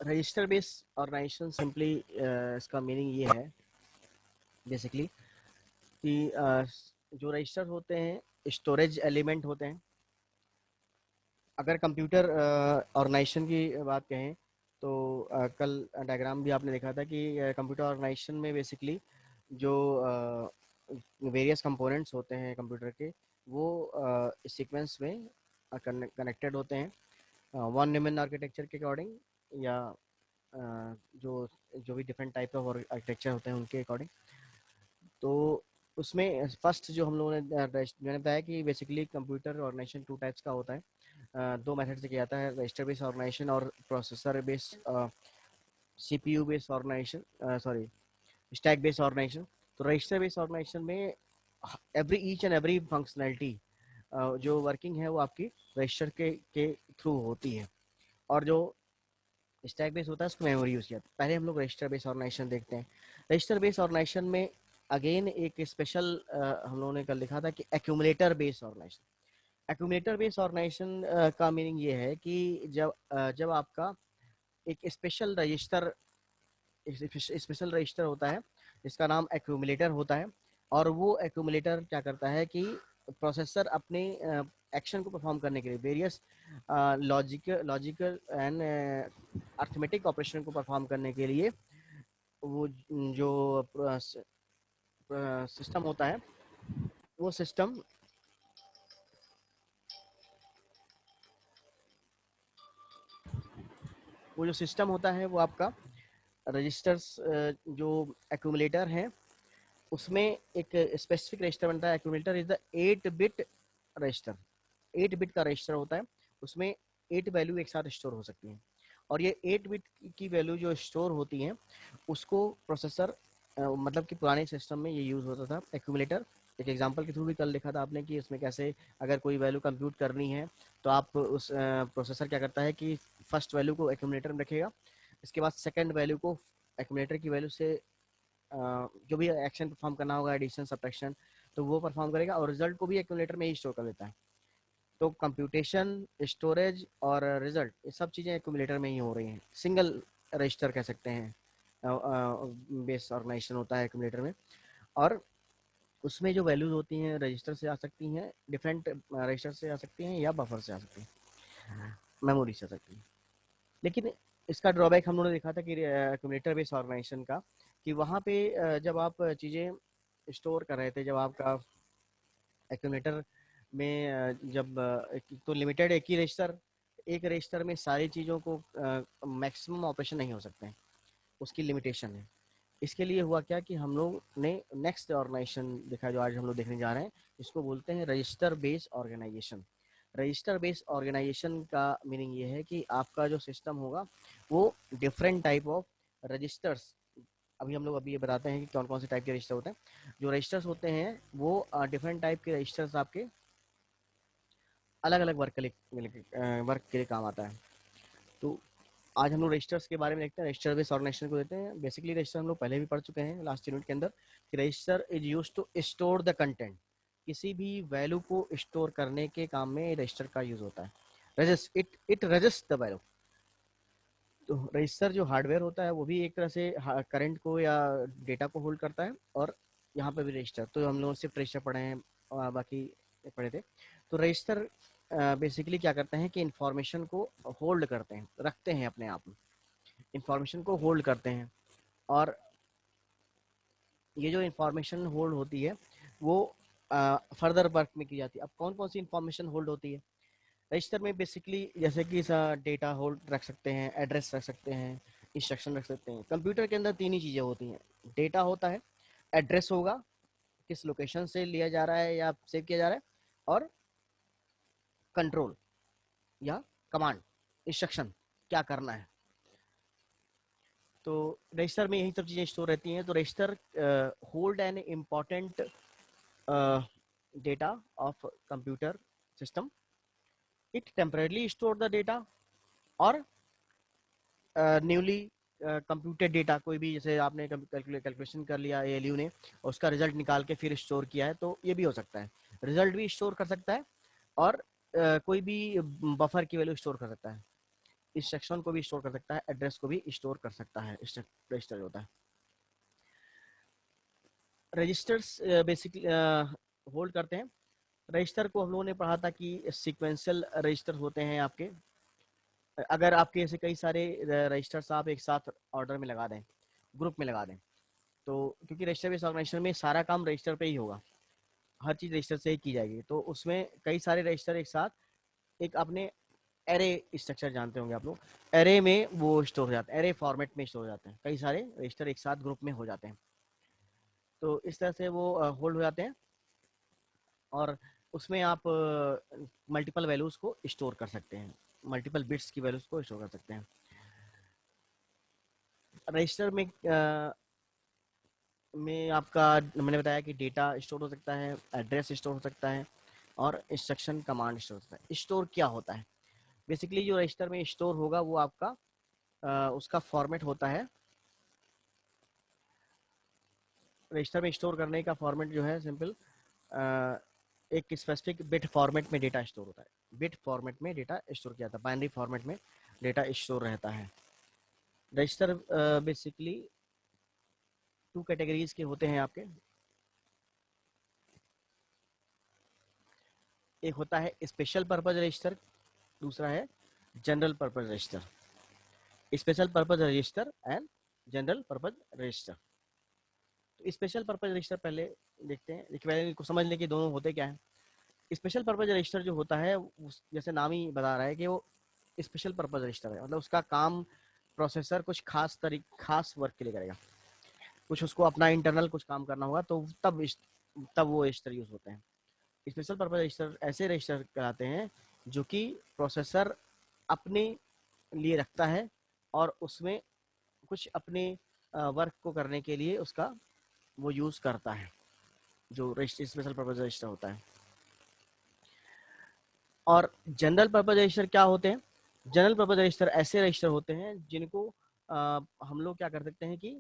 Register based organisation simply इसका meaning ये है बेसिकली कि जो रजिस्टर होते हैं स्टोरेज एलिमेंट होते हैं। अगर कंप्यूटर ऑर्गेनाइजेशन की बात कहें तो कल डायग्राम भी आपने देखा था कि कंप्यूटर ऑर्गेनाइजेशन में बेसिकली जो वेरियस कंपोनेंट्स होते हैं कंप्यूटर के वो सीक्वेंस में कनेक्टेड होते हैं वन न्यूमन आर्किटेक्चर के अकॉर्डिंग या जो जो भी डिफरेंट टाइप ऑफ आर्किटेक्चर होते हैं उनके अकॉर्डिंग। तो उसमें फर्स्ट जो हम लोगों ने मैंने बताया कि basically computer organisation two types का होता है। दो मेथड से किया जाता है, रजिस्टर बेस्ड ऑर्गेनाइजेशन और processor based CPU based organisation, sorry stack based organisation. तो रजिस्टर बेस्ड ऑर्गेनाइजेशन में every each and every functionality जो वर्किंग है वो आपकी रजिस्टर के थ्रू होती है। और जो स्टैक बेस होता है उसको मेमोरी यूज किया जाता है। पहले हम लोग रजिस्टर बेस ऑर्गेनाइजेशन देखते हैं। रजिस्टर बेस ऑर्गेनाइजेशन में अगेन एक स्पेशल हम लोगों ने कल लिखा था कि accumulator base organisation. Accumulator base organisation का मीनिंग ये है कि जब आपका एक स्पेशल रजिस्टर होता है जिसका नाम एक्यूमुलेटर होता है। और वो एक्यूमुलेटर क्या करता है कि प्रोसेसर अपने एक्शन को परफॉर्म करने के लिए various logical and arithmetic operation को परफॉर्म करने के लिए वो जो सिस्टम होता है वो सिस्टम वो जो सिस्टम होता है वो आपका रजिस्टर्स जो एक्यूमुलेटर है उसमें एक स्पेसिफिक रजिस्टर बनता है। Accumulator is the 8 bit register. 8 bit का रजिस्टर होता है, उसमें 8 वैल्यू एक साथ स्टोर हो सकती हैं। और ये 8 बिट की वैल्यू जो स्टोर होती हैं उसको प्रोसेसर मतलब कि पुराने सिस्टम में ये यूज़ होता था एक्यूमुलेटर। एक एग्जांपल के थ्रू भी कल लिखा था आपने कि इसमें कैसे अगर कोई वैल्यू कंप्यूट करनी है तो आप उस प्रोसेसर क्या करता है कि फर्स्ट वैल्यू को एक्यूमुलेटर में रखेगा, इसके बाद सेकंड वैल्यू को एक्यूमुलेटर की वैल्यू से जो भी एक्शन परफॉर्म करना होगा एडिशन सब्ट्रैक्शन तो वो परफॉर्म करेगा और रिजल्ट को भी एक्यूमुलेटर में ही स्टोर कर देता है। तो कंप्यूटेशन स्टोरेज और रिजल्ट ये सब चीज़ें एक्यूमुलेटर में ही हो रही हैं। सिंगल रजिस्टर कह सकते हैं बेस ऑर्गेनाइजेशन होता है एक्यूमुलेटर में। और उसमें जो वैल्यूज होती हैं रजिस्टर से आ सकती हैं, डिफरेंट रजिस्टर से आ सकती हैं या बफर से आ सकती हैं, मेमोरी से आ सकती हैं। लेकिन इसका ड्रॉबैक हम लोगों ने देखा था कि एक्यूमुलेटर बेस ऑर्गेनाइजेशन का कि वहाँ पे जब आप चीज़ें स्टोर कर रहे थे, जब आपका एक्यूमुलेटर में जब तो लिमिटेड एक रजिस्टर में सारी चीज़ों को मैक्सिमम ऑपरेशन नहीं हो सकते हैं, उसकी लिमिटेशन है। इसके लिए हुआ क्या कि हम लोग ने नेक्स्ट ऑर्गेनाइजेशन देखा जो आज हम लोग देखने जा रहे हैं, इसको बोलते हैं register base organisation. Register base organisation का मीनिंग ये है कि आपका जो सिस्टम होगा वो डिफरेंट टाइप ऑफ रजिस्टर्स, अभी हम लोग अभी ये बताते हैं कि कौन कौन से टाइप के रजिस्टर होते हैं। जो रजिस्टर्स होते हैं वो डिफरेंट टाइप के रजिस्टर्स आपके अलग अलग वर्क के लिए काम आता है। तो आज हम लोग रजिस्टर्स के बारे में देखते हैं, रजिस्टर बेस ऑर्गेनाइजेशन को देते हैं। बेसिकली रजिस्टर हम लोग पहले भी पढ़ चुके हैं लास्ट यूनिट के अंदर कि register is use to store the content. किसी भी वैल्यू को स्टोर करने के काम में रजिस्टर का यूज होता है। Resist it resist the value. तो रजिस्टर जो हार्डवेयर होता है वो भी एक तरह से करंट को या डेटा को होल्ड करता है। और यहाँ पे भी रजिस्टर, तो हम लोग सिर्फ रजिस्टर पढ़े हैं और बाकी पढ़े थे। तो रजिस्टर बेसिकली क्या करते हैं कि इंफॉर्मेशन को होल्ड करते हैं, रखते हैं अपने आप में, इंफॉर्मेशन को होल्ड करते हैं। और ये जो इंफॉर्मेशन होल्ड होती है वो फर्दर वर्क में की जाती है। अब कौन कौन सी इंफॉर्मेशन होल्ड होती है रजिस्टर में? बेसिकली जैसे कि डेटा होल्ड रख सकते हैं, एड्रेस रख सकते हैं, इंस्ट्रक्शन रख सकते हैं। कंप्यूटर के अंदर तीन ही चीज़ें होती हैं, डेटा होता है, एड्रेस होगा किस लोकेशन से लिया जा रहा है या सेव किया जा रहा है, और कंट्रोल या कमांड, इंस्ट्रक्शन क्या करना है। तो रजिस्टर में यही सब चीज़ें स्टोर रहती हैं। तो register hold an important data of computer system. It temporarily store the data और न्यूली कंप्यूटेड डेटा, कोई भी जैसे आपने कैलकुलेशन कर लिया एएलयू ने और उसका रिजल्ट निकाल के फिर स्टोर किया है, तो ये भी हो सकता है। रिजल्ट भी स्टोर कर सकता है और कोई भी बफर की वैल्यू स्टोर कर सकता है। इंस्ट्रक्शन को भी स्टोर कर सकता है, एड्रेस को भी स्टोर कर सकता है रजिस्टर जो होता है। रजिस्टर्स बेसिकली होल्ड करते हैं। रजिस्टर को हम लोगों ने पढ़ा था कि सीक्वेंशियल रजिस्टर होते हैं आपके। अगर आपके ऐसे कई सारे रजिस्टर्स आप एक साथ ऑर्डर में लगा दें, ग्रुप में लगा दें, तो क्योंकि रजिस्टर बेस्ड ऑर्गेनाइजेशन में सारा काम रजिस्टर पे ही होगा, हर चीज़ रजिस्टर से ही की जाएगी, तो उसमें कई सारे रजिस्टर एक साथ, एक अपने एरे स्ट्रक्चर जानते होंगे आप लोग, एरे में वो स्टोर हो जाते हैं, एरे फॉर्मेट में स्टोर हो जाते हैं, कई सारे रजिस्टर एक साथ ग्रुप में हो जाते हैं, तो इस तरह से वो होल्ड हो जाते हैं और उसमें आप मल्टीपल वैल्यूज को स्टोर कर सकते हैं, मल्टीपल बिट्स की वैल्यूज को स्टोर कर सकते हैं। रजिस्टर में आपका मैंने बताया कि डेटा स्टोर हो सकता है, एड्रेस स्टोर हो सकता है और इंस्ट्रक्शन कमांड स्टोर हो सकता है। स्टोर क्या होता है? बेसिकली जो रजिस्टर में स्टोर होगा वो आपका उसका फॉर्मेट होता है, रजिस्टर में स्टोर करने का फॉर्मेट जो है सिंपल एक स्पेसिफिक बिट फॉर्मेट में डेटा स्टोर होता है, बिट फॉर्मेट में डेटा स्टोर किया जाता है, बाइनरी फॉर्मेट में डेटा स्टोर रहता है। रजिस्टर बेसिकली टू कैटेगरीज के होते हैं आपके, एक होता है स्पेशल पर्पज रजिस्टर, दूसरा है general purpose register. Special purpose register and general purpose register. तो स्पेशल पर्पज रजिस्टर पहले देखते हैं, देखिए पहले इनको समझ लें कि दोनों होते क्या है। स्पेशल पर्पज रजिस्टर जो होता है जैसे नाम ही बता रहा है कि वो स्पेशल पर्पज रजिस्टर है, मतलब उसका काम प्रोसेसर कुछ खास वर्क के लिए करेगा, कुछ उसको अपना इंटरनल कुछ काम करना होगा, तो तब वो रजिस्टर यूज होते हैं। स्पेशल पर्पज रजिस्टर ऐसे रजिस्टर कहलाते हैं जो कि प्रोसेसर अपने लिए रखता है और उसमें कुछ अपने वर्क को करने के लिए उसका वो यूज करता है, जो स्पेशल पर्पज रजिस्टर होता है। और जनरल पर्पज रजिस्टर क्या होते हैं? जनरल पर्पज रजिस्टर ऐसे रजिस्टर होते हैं जिनको हम लोग क्या कर सकते हैं कि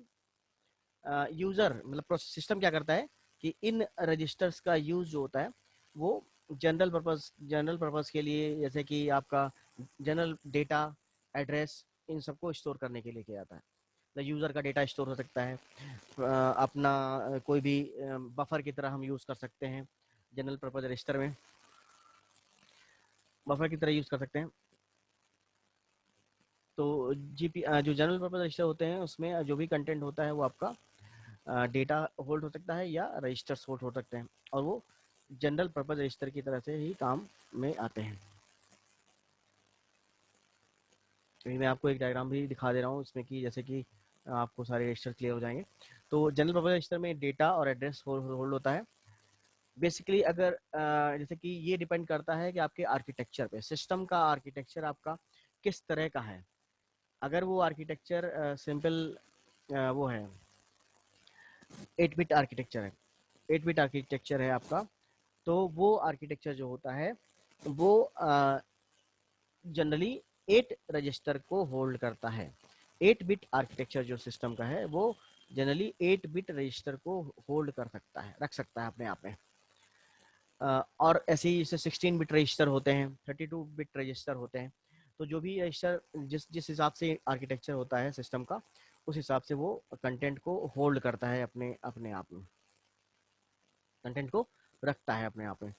यूजर मतलब सिस्टम क्या करता है कि इन रजिस्टर्स का यूज जो होता है वो जनरल पर्पस के लिए, जैसे कि आपका जनरल डेटा, एड्रेस, इन सबको स्टोर करने के लिए किया जाता है। तो यूजर का डेटा स्टोर हो सकता है, अपना कोई भी बफर की तरह हम यूज कर सकते हैं, जनरल पर्पज रजिस्टर में बफर की तरह यूज कर सकते हैं। तो जो जनरल पर्पज रजिस्टर होते हैं उसमें जो भी कंटेंट होता है वो आपका डेटा होल्ड हो सकता है या रजिस्टर्स होल्ड हो सकते हैं, और वो जनरल पर्पज रजिस्टर की तरह से ही काम में आते हैं। तो मैं आपको एक डायग्राम भी दिखा दे रहा हूँ इसमें कि जैसे कि आपको सारे रजिस्टर क्लियर हो जाएंगे। तो जनरल पर्पज रजिस्टर में डेटा और एड्रेस होल्ड होता है। बेसिकली अगर जैसे कि ये डिपेंड करता है कि आपके आर्किटेक्चर पे, सिस्टम का आर्किटेक्चर आपका किस तरह का है। अगर वो आर्किटेक्चर सिंपल वो है 8 बिट आर्किटेक्चर है, 8 बिट आर्किटेक्चर है आपका, तो वो आर्किटेक्चर जो होता है वो जनरली 8 रजिस्टर को होल्ड करता है। 8 बिट आर्किटेक्चर जो सिस्टम का है वो जनरली 8 बिट रजिस्टर को होल्ड कर सकता है, रख सकता है अपने आप में। और ऐसे ही जैसे 16 बिट रजिस्टर होते हैं, 32 बिट रजिस्टर होते हैं। तो जो भी रजिस्टर जिस जिस हिसाब से आर्किटेक्चर होता है सिस्टम का, उस हिसाब से वो कंटेंट को होल्ड करता है अपने अपने आप में, कंटेंट को रखता है अपने आप में।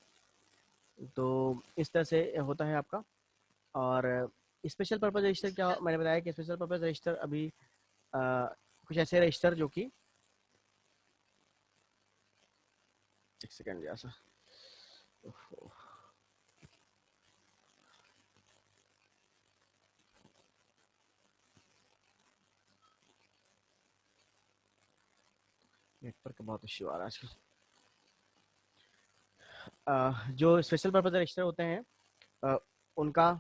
तो इस तरह से होता है आपका। और स्पेशल पर्पज रजिस्टर क्या मैंने बताया कि स्पेशल पर्पज रजिस्टर अभी कुछ ऐसे रजिस्टर जो कि एक सेकेंड जैसा नेटवर्क बहुत इश्यू आ रहा है आजकल। जो स्पेशल पर्पज रजिस्टर होते हैं अ, उनका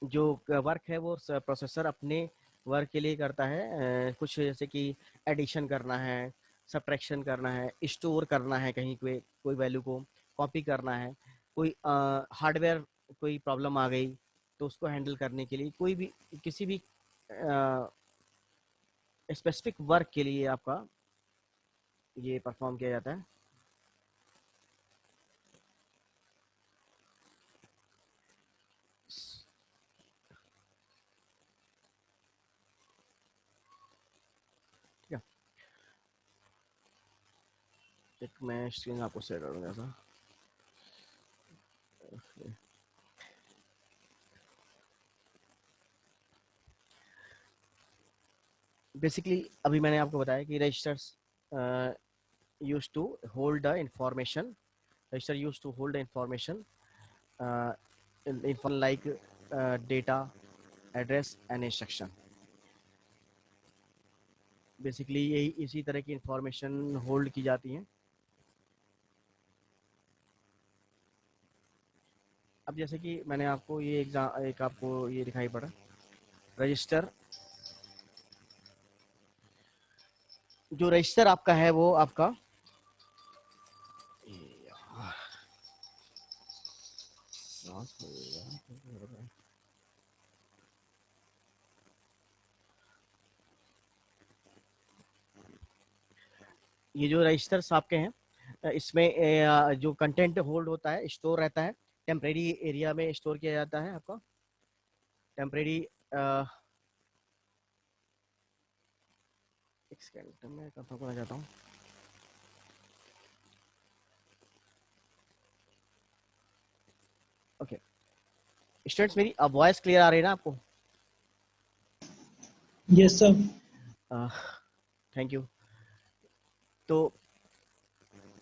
जो वर्क है वो प्रोसेसर अपने वर्क के लिए करता है, कुछ जैसे कि एडिशन करना है, सब्ट्रैक्शन करना है, स्टोर करना है, कहीं कोई वैल्यू को कॉपी करना है, कोई हार्डवेयर कोई प्रॉब्लम आ गई तो उसको हैंडल करने के लिए, कोई भी किसी भी स्पेसिफिक वर्क के लिए आपका ये परफॉर्म किया जाता है। एक मैं स्क्रीन आपको शेयर करूँगा ऐसा। बेसिकली अभी मैंने आपको बताया कि registers use to hold the information, register use to hold the information like data, address and instruction. Basically यही इसी तरह की इंफॉर्मेशन होल्ड की जाती है। अब जैसे कि मैंने आपको ये एक आपको ये दिखाई पड़ा रजिस्टर, जो रजिस्टर आपका है वो आपका ये जो रजिस्टर्स आपके हैं इसमें जो कंटेंट होल्ड होता है, स्टोर रहता है, टेम्परेरी एरिया में स्टोर किया जाता है आपका टेम्परेरी। एक सेकंड मैं कंफर्म करना चाहता हूँ। ओके स्टूडेंट्स, मेरी वॉइस क्लियर आ रही है ना आपको? Yes sir. Thank you. तो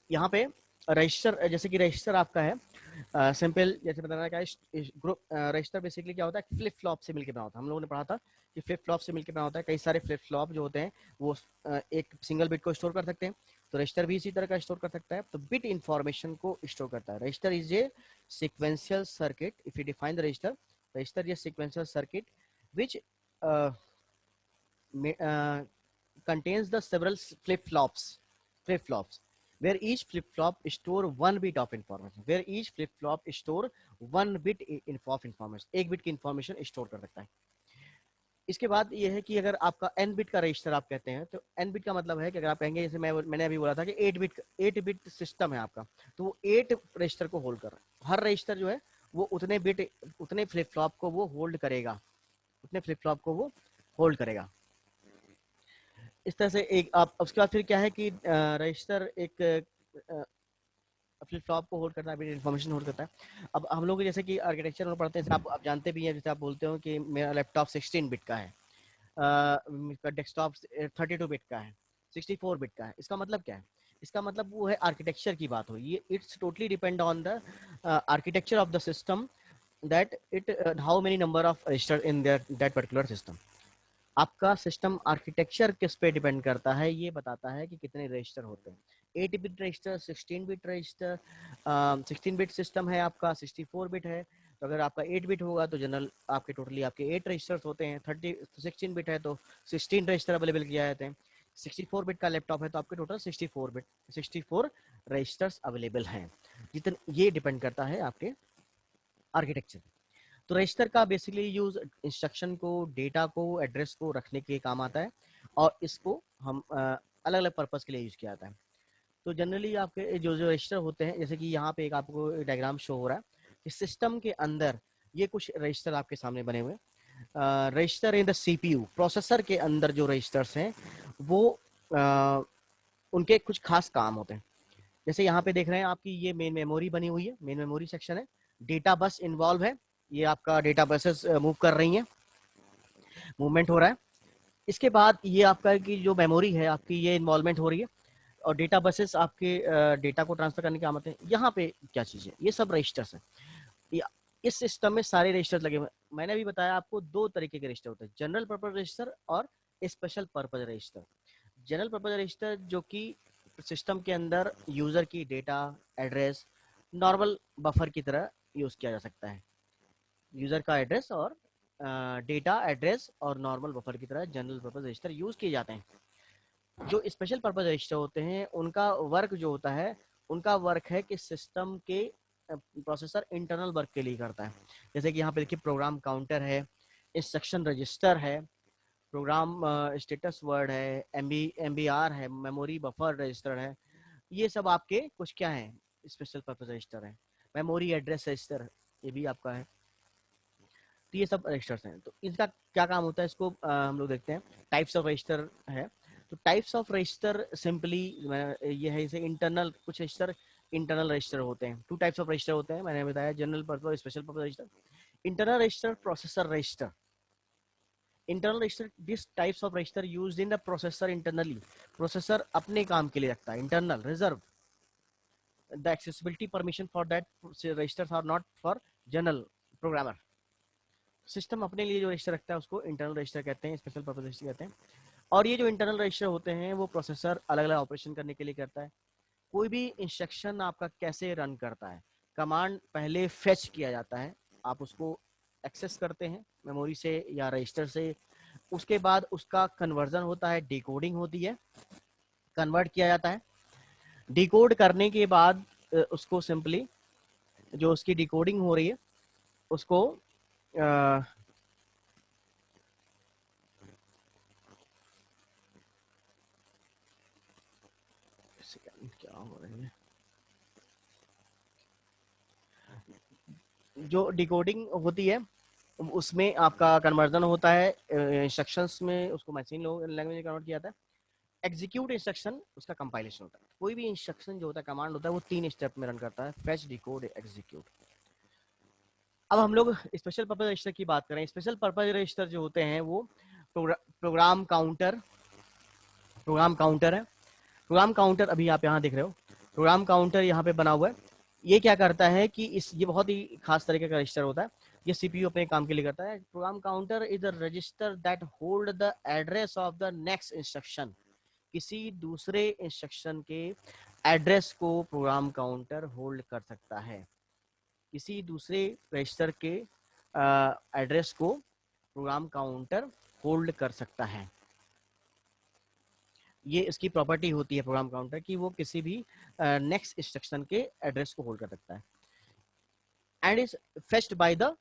यहाँ पे रजिस्टर, जैसे कि रजिस्टर आपका है सिंपल, जैसे बताना क्या है ग्रुप रजिस्टर बेसिकली क्या होता है, फ्लिप फ्लॉप से मिलकर बना होता है। हम लोगों ने पढ़ा था कि फ्लिप फ्लॉप से मिलकर बना होता है। कई सारे फ्लिप फ्लॉप जो होते हैं वो एक सिंगल बिट को स्टोर कर सकते हैं, तो रजिस्टर भी इसी तरह का स्टोर कर सकता है। तो बिट इंफॉर्मेशन को स्टोर करता है। Register is a sequential circuit. If you define the register, register is sequential circuit which contains the several flip flops where each flip flop store one bit of information, where each flip flop store one bit of information, एक bit की information store कर सकता है। इसके बाद ये है कि अगर आपका एन बिट का रजिस्टर आप कहते हैं, तो एन बिट का मतलब है कि अगर आप कहेंगे, जैसे मैंने अभी बोला था कि 8 बिट सिस्टम है आपका, तो वो 8 रजिस्टर को होल्ड कर रहा है। हर रजिस्टर जो है वो उतने फ्लिप फ्लॉप को वो होल्ड करेगा, उतने फ्लिप फ्लॉप को वो होल्ड करेगा। इस तरह से एक आप उसके बाद फिर क्या है कि रजिस्टर एक फ्लिप फ्लॉप को होल्ड करता है, इन्फॉर्मेशन होल्ड करता है। अब हम लोग जैसे कि आर्किटेक्चर में पढ़ते हैं, आप जानते भी हैं, जैसे आप बोलते हो कि मेरा लैपटॉप 16 बिट का है, डेस्कटॉप 32 बिट का है, 64 बिट का है। इसका मतलब क्या है? इसका मतलब वो है आर्किटेक्चर की बात हो, ये it's totally depend on the architecture of the system, that it how many number of register in that particular system. आपका सिस्टम आर्किटेक्चर किस पे डिपेंड करता है, ये बताता है कि कितने रजिस्टर होते हैं। 8 bit register, 16 bit register, 16 bit system है आपका, 64 बिट है। तो अगर आपका 8 बिट होगा तो जनरल आपके टोटली आपके 8 रजिस्टर्स होते हैं। 16 बिट है तो 16 रजिस्टर अवेलेबल किया जाते हैं। 64 बिट का लैपटॉप है तो आपके टोटल 64 रजिस्टर्स अवेलेबल हैं। जितने ये डिपेंड करता है आपके आर्किटेक्चर। तो रजिस्टर का बेसिकली यूज इंस्ट्रक्शन को, डेटा को, एड्रेस को रखने के काम आता है, और इसको हम अलग अलग पर्पस के लिए यूज किया जाता है। तो जनरली आपके जो जो रजिस्टर होते हैं, जैसे कि यहाँ पे एक आपको डायग्राम शो हो रहा है कि सिस्टम के अंदर ये कुछ रजिस्टर आपके सामने बने हुए हैं। Register in the CPU, processor के अंदर जो रजिस्टर्स हैं वो उनके कुछ खास काम होते हैं। जैसे यहाँ पे देख रहे हैं आपकी ये मेन मेमोरी बनी हुई है, मेन मेमोरी सेक्शन है, डेटा बस इन्वॉल्व है, ये आपका डेटा बसेस मूव कर रही हैं, मूवमेंट हो रहा है। इसके बाद ये आपका की जो मेमोरी है आपकी ये इन्वॉल्वमेंट हो रही है, और डेटा बसेस आपके डेटा को ट्रांसफर करने के काम आते हैं। यहाँ पे क्या चीज़ है, ये सब रजिस्टर्स हैं। इस सिस्टम में सारे रजिस्टर लगे हुए। मैंने अभी बताया आपको दो तरीके के रजिस्टर होते हैं, जनरल पर्पज रजिस्टर और special purpose register. General purpose register जो कि सिस्टम के अंदर यूजर की डेटा, एड्रेस, नॉर्मल बफर की तरह यूज किया जा सकता है। यूजर का एड्रेस और डेटा, एड्रेस और नॉर्मल बफर की तरह जनरल पर्पज रजिस्टर यूज किए जाते हैं। जो स्पेशल पर्पज रजिस्टर होते हैं उनका वर्क जो होता है, उनका वर्क है कि सिस्टम के प्रोसेसर इंटरनल वर्क के लिए करता है। जैसे कि यहाँ पे देखिए प्रोग्राम काउंटर है, इंस्ट्रक्शन रजिस्टर है, प्रोग्राम स्टेटस वर्ड है, MBR है, मेमोरी बफर रजिस्टर है। ये सब आपके कुछ क्या है, स्पेशल पर्पज रजिस्टर है। मेमोरी एड्रेस रजिस्टर ये भी आपका है। तो ये सब रजिस्टर्स हैं। तो इनका क्या काम होता है, इसको हम लोग देखते हैं। टाइप्स ऑफ रजिस्टर है, तो टाइप्स ऑफ रजिस्टर सिंपली ये है, इसे इंटरनल, कुछ रजिस्टर इंटरनल रजिस्टर होते हैं। टू टाइप्स ऑफ रजिस्टर होते हैं, मैंने बताया, general purpose, special purpose register. Internal register, processor register. Internal register, this types of register used in the processor internally, processor अपने काम के लिए रखता है। Internal reserve the accessibility permission for that registers are not for general programmer. System अपने लिए जो register रखता है उसको इंटरनल रजिस्टर कहते हैं, स्पेशल पर्पस रजिस्टर कहते हैं। और ये जो इंटरनल रजिस्टर होते हैं वो प्रोसेसर अलग अलग ऑपरेशन करने के लिए करता है। कोई भी इंस्ट्रक्शन आपका कैसे रन करता है, कमांड पहले फेच किया जाता है, आप उसको एक्सेस करते हैं मेमोरी से या रजिस्टर से, उसके बाद उसका कन्वर्जन होता है, डिकोडिंग होती है, कन्वर्ट किया जाता है। डिकोड करने के बाद उसको सिंपली, जो उसकी डिकोडिंग हो रही है उसको क्या हो रही है, जो डिकोडिंग होती है उसमें आपका कन्वर्जन होता है इंस्ट्रक्शंस में, उसको मशीन लैंग्वेज में कन्वर्ट किया जाता है। एग्जीक्यूट इंस्ट्रक्शन उसका कंपाइलेशन होता है। कोई भी इंस्ट्रक्शन जो होता है, कमांड होता है, वो 3 स्टेप में रन करता है, फेच, डिकोड, एग्जीक्यूट। अब हम लोग स्पेशल पर्पस रजिस्टर की बात करें। स्पेशल पर्पस रजिस्टर जो होते हैं वो प्रोग्राम काउंटर, प्रोग्राम काउंटर है। प्रोग्राम काउंटर अभी आप यहाँ देख रहे हो, प्रोग्राम काउंटर यहाँ पे बना हुआ है। ये क्या करता है कि ये बहुत ही खास तरीके का रजिस्टर होता है, ये सीपीयू अपने काम के लिए करता है। Program counter is the register that hold the address of the next instruction. किसी दूसरे इंस्ट्रक्शन के एड्रेस को प्रोग्राम काउंटर होल्ड कर सकता है। किसी दूसरे रजिस्टर के एड्रेस को प्रोग्राम काउंटर होल्ड कर सकता है। ये इसकी प्रॉपर्टी होती है प्रोग्राम काउंटर की, वो किसी भी नेक्स्ट इंस्ट्रक्शन के एड्रेस को होल्ड कर सकता है। And is fetched by the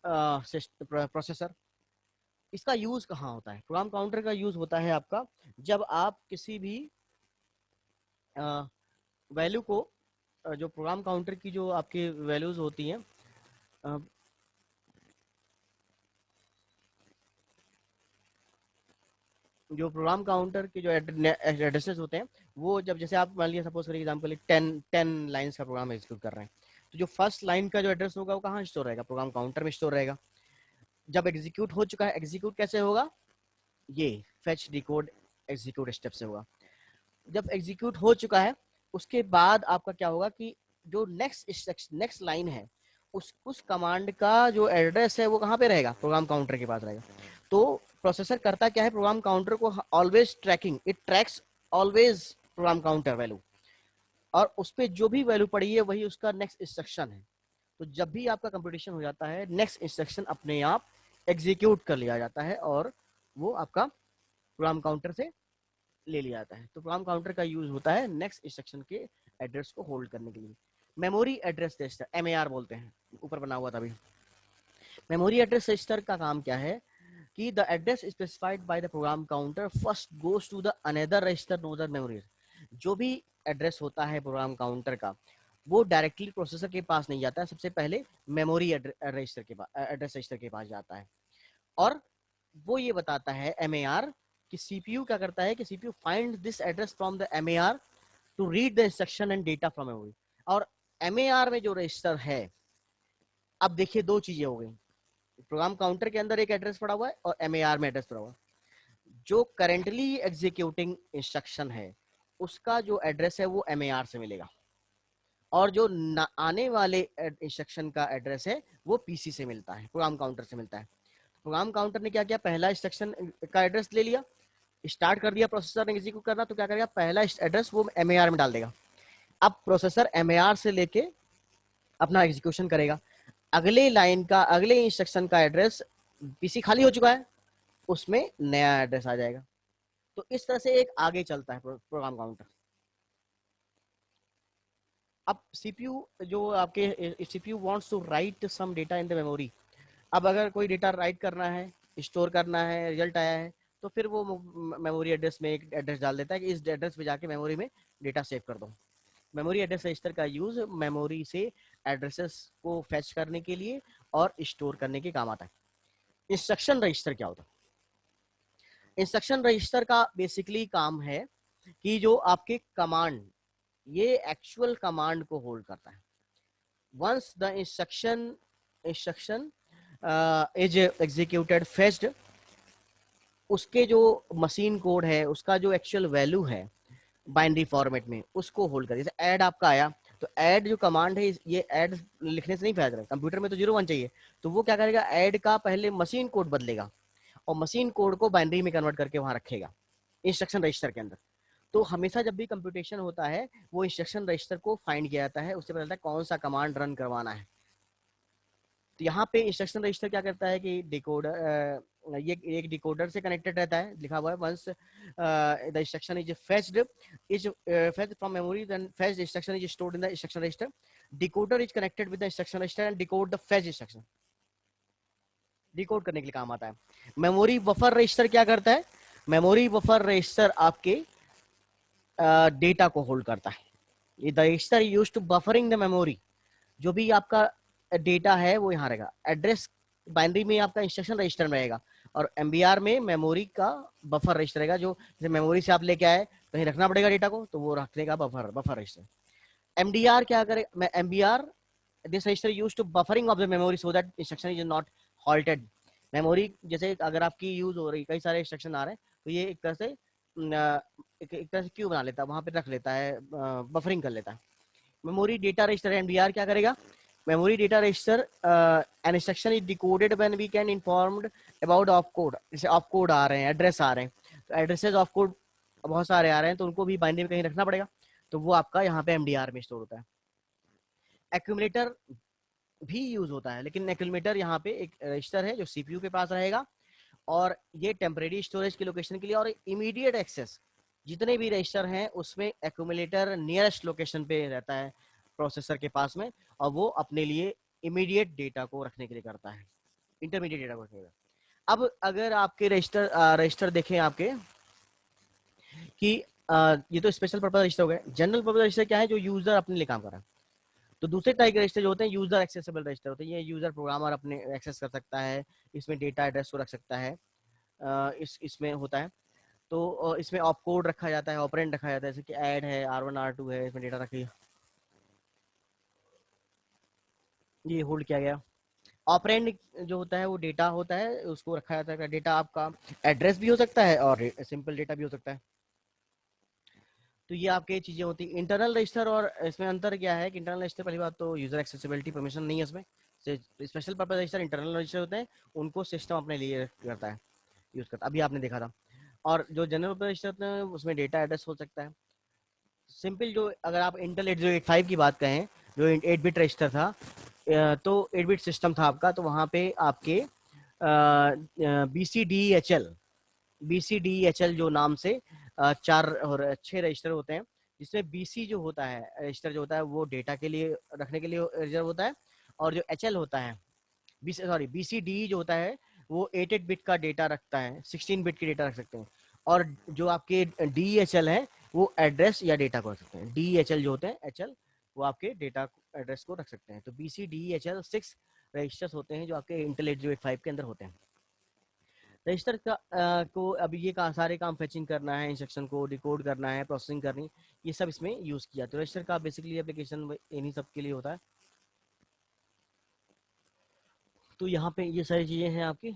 processor. इसका यूज कहाँ होता है? प्रोग्राम काउंटर का यूज होता है आपका जब आप किसी भी वैल्यू को, जो प्रोग्राम काउंटर की जो आपकी वैल्यूज होती हैं, जो प्रोग्राम काउंटर के जो एड्रेसेस होते हैं, वो जब, जैसे आप मान लिया सपोज करिए एग्जांपल 10 लाइंस का प्रोग्राम एग्जीक्यूट कर रहे हैं, तो जो फर्स्ट लाइन का जो एड्रेस होगा वो कहाँ स्टोर रहेगा? प्रोग्राम काउंटर में स्टोर रहेगा। जब एग्जीक्यूट हो चुका है, एग्जीक्यूट कैसे होगा? ये फेच, डिकोड, एग्जीक्यूट स्टेप से होगा। जब एग्जीक्यूट हो चुका है उसके बाद आपका क्या होगा कि जो नेक्स्ट लाइन है, उस कमांड का जो एड्रेस है वो कहाँ पे रहेगा? प्रोग्राम काउंटर के पास रहेगा। तो प्रोसेसर करता क्या है? प्रोग्राम काउंटर को always tracking, it tracks always program counter value, और उस पर जो भी वैल्यू पड़ी है वही उसका नेक्स्ट इंस्ट्रक्शन है। तो जब भी आपका कंप्यूटेशन हो जाता है, नेक्स्ट इंस्ट्रक्शन अपने आप एग्जीक्यूट कर लिया जाता है और वो आपका प्रोग्राम काउंटर से ले लिया जाता है। तो प्रोग्राम काउंटर का यूज होता है नेक्स्ट इंस्ट्रक्शन के एड्रेस को होल्ड करने के लिए। मेमोरी एड्रेस रजिस्टर, एमएआर बोलते हैं, ऊपर बना हुआ था अभी। मेमोरी एड्रेस रजिस्टर का काम क्या है कि the address specified by the program counter first goes to the another register known as memory. जो भी एड्रेस होता है प्रोग्राम काउंटर का, वो डायरेक्टली प्रोसेसर के पास नहीं जाता है, सबसे पहले मेमोरी रजिस्टर के पास, एड्रेस रजिस्टर के पास जाता है। और वो ये बताता है एमएआर कि सीपीयू क्या करता है कि CPU find this address from the MAR to read the instruction and data from memory. और एमएआर में जो रजिस्टर है, अब देखिए दो चीजें हो गई, प्रोग्राम काउंटर के अंदर एक एड्रेस पड़ा हुआ है और एमएआर में एड्रेस पड़ा हुआ है। जो करेंटली एग्जीक्यूटिंग इंस्ट्रक्शन है उसका जो एड्रेस है वो एमएआर से मिलेगा, और जो आने वाले इंस्ट्रक्शन का एड्रेस है वो पीसी से मिलता है, प्रोग्राम काउंटर से मिलता है। प्रोग्राम काउंटर ने क्या किया? पहला इंस्ट्रक्शन का एड्रेस ले लिया, स्टार्ट कर दिया प्रोसेसर ने एग्जीक्यूट करना, तो क्या करेगा? पहला एड्रेस वो एमएआर में डाल देगा। अब प्रोसेसर एमएआर से लेके अपना एग्जीक्यूशन करेगा। अगले लाइन का, अगले इंस्ट्रक्शन का एड्रेस पीसी खाली हो चुका है, उसमें नया एड्रेस आ जाएगा। तो इस तरह से एक आगे चलता है प्रोग्राम काउंटर। अब सीपीयू, जो आपके CPU wants to write some data in the memory. अब अगर कोई डेटा राइट करना है, स्टोर करना है, रिजल्ट आया है, तो फिर वो मेमोरी एड्रेस में एक एड्रेस डाल देता है कि इस एड्रेस पे जाके मेमोरी में डेटा सेव कर दो। मेमोरी एड्रेस रजिस्टर का यूज मेमोरी से एड्रेसेस को फैच करने के लिए और स्टोर करने के काम आता है। इंस्ट्रक्शन रजिस्टर क्या होता है? इंस्ट्रक्शन रजिस्टर का बेसिकली काम है कि जो आपके कमांड, ये एक्चुअल कमांड को होल्ड करता है। Once the instruction is executed fetched, उसके जो मशीन कोड है उसका जो एक्चुअल वैल्यू है बाइनरी फॉर्मेट में, उसको होल्ड करें। जैसे ऐड आपका आया, तो ऐड जो कमांड है, ये ऐड लिखने से नहीं फायदा, कंप्यूटर में तो 0 1 चाहिए, तो वो क्या करेगा, ऐड का पहले मशीन कोड बदलेगा और मशीन कोड को बाइनरी में कन्वर्ट करके वहां रखेगा इंस्ट्रक्शन रजिस्टर के अंदर। तो हमेशा जब भी कंप्यूटेशन होता है, वो इंस्ट्रक्शन रजिस्टर को फाइंड किया जाता है, उससे पता चलता है कौन सा कमांड रन करवाना है। तो यहाँ पे इंस्ट्रक्शन रजिस्टर क्या करता है कि डिकोडर, ये एक डिकोडर से कनेक्टेड रहता है, लिखा हुआ है once the instruction is fetched from memory, then fetched instruction is stored in the instruction register, decoder is connected with the instruction register and decode the fetch instruction. Decode करने के लिए काम आता है। मेमोरी बफर रजिस्टर क्या करता है, memory buffer register आपके डेटा को होल्ड करता है। ये the register used to buffering the memory, जो भी आपका डेटा है वो यहाँ रहेगा। एड्रेस बाइनरी में आपका इंस्ट्रक्शन रजिस्टर में रहेगा, और एमबीआर में मेमोरी का बफर रजिस्टर रहेगा, जो जैसे मेमोरी से आप लेके आए, कहीं रखना पड़ेगा डेटा को, तो वो रखने का बफर रजिस्टर। एमडीआर क्या करेगा, MBR this register use to buffering of the memory so that instruction is not halted. Memory जैसे अगर आपकी यूज हो रही, कई सारे इंस्ट्रक्शन आ रहे हैं, तो ये एक तरह से एक तरह से क्यू बना लेता है, वहां पे रख लेता है, बफरिंग कर लेता है। मेमोरी डेटा रजिस्टर एमडीआर क्या करेगा, memory data register an instruction is decoded when we can informed about opcode। जैसे opcode आ रहे हैं, एड्रेस आ रहे हैं, तो एड्रेसेस opcode बहुत सारे आ रहे हैं, तो उनको भी बाइनरी में कहीं रखना पड़ेगा, तो वो आपका यहाँ पे एमडीआर में स्टोर होता है। एक्यूमुलेटर भी यूज होता है, लेकिन एक्यूमुलेटर यहाँ पे एक रजिस्टर है जो सीपीयू के पास रहेगा, और ये टेम्परेरी स्टोरेज की लोकेशन के लिए, और इमीडिएट एक्सेस जितने भी रजिस्टर हैं उसमें एक्यूमुलेटर नियरेस्ट लोकेशन पे रहता है प्रोसेसर के पास में, और वो अपने लिए इमीडिएट डेटा को रखने के लिए करता है, इंटरमीडिएट डेटा को रखने के लिए। अब अगर आपके रजिस्टर देखें आपके कि ये तो स्पेशल पर्पज रजिस्टर हो गए। जनरल पर्पज रजिस्टर क्या है, जो यूजर अपने लिए काम कर रहा है। तो दूसरे टाइप के रजिस्टर जो होते हैं यूजर एक्सेसिबल रजिस्टर होते हैं, ये यूजर प्रोग्रामर अपने एक्सेस कर सकता है, इसमें डेटा एड्रेस को रख सकता है, इसमें होता है। तो इसमें ऑप कोड रखा जाता है, ऑपरेंड रखा जाता है, जैसे कि ऐड है, R1 R2 है, इसमें डेटा रखिए, ये होल्ड किया गया। ऑपरेंड जो होता है वो डेटा होता है, उसको रखा जाता है। डेटा आपका एड्रेस भी हो सकता है और सिंपल डेटा भी हो सकता है। तो ये आपके चीजें होती है। इंटरनल रजिस्टर और इसमें अंतर क्या है कि इंटरनल रजिस्टर, पहली बात तो यूजर एक्सेसिबिलिटी परमिशन नहीं है इसमें। Special purpose register internal register होते हैं, उनको सिस्टम अपने लिए करता है, यूज करता है, अभी आपने देखा था। और जो जनरल पर्पज रजिस्टर होते हैं उसमें डेटा एड्रेस हो सकता है। सिंपल जो, अगर आप इंटेल 8085 की बात कहें, जो 8 बिट रजिस्टर था, तो 8 बिट सिस्टम था आपका, तो वहाँ पे आपके BCDHL जो नाम से 4 और 6 रजिस्टर होते हैं, जिसमें BC जो होता है रजिस्टर जो होता है वो डेटा के लिए रखने के लिए रिजर्व होता है, और जो HL होता है, BCD जो होता है वो 8 बिट का डेटा रखता है, 16 बिट की डेटा रख सकते हैं। और जो आपके DHL है वो एड्रेस या डेटा को रख सकते हैं। DHL जो होते हैं, HL वो आपके डेटा एड्रेस को रख सकते हैं। तो BCDHL 6 रजिस्टर्स होते हैं जो आपके इंटेल 8085 के अंदर होते हैं। रजिस्टर का को अभी ये सारे काम फेचिंग करना है, इंस्ट्रक्शन को डिकोड करना है, प्रोसेसिंग करनी, ये सब इसमें यूज किया। तो रजिस्टर का बेसिकली एप्लीकेशन इन्हीं सब के लिए होता है। तो यहाँ पे ये सारी चीजें हैं आपकी।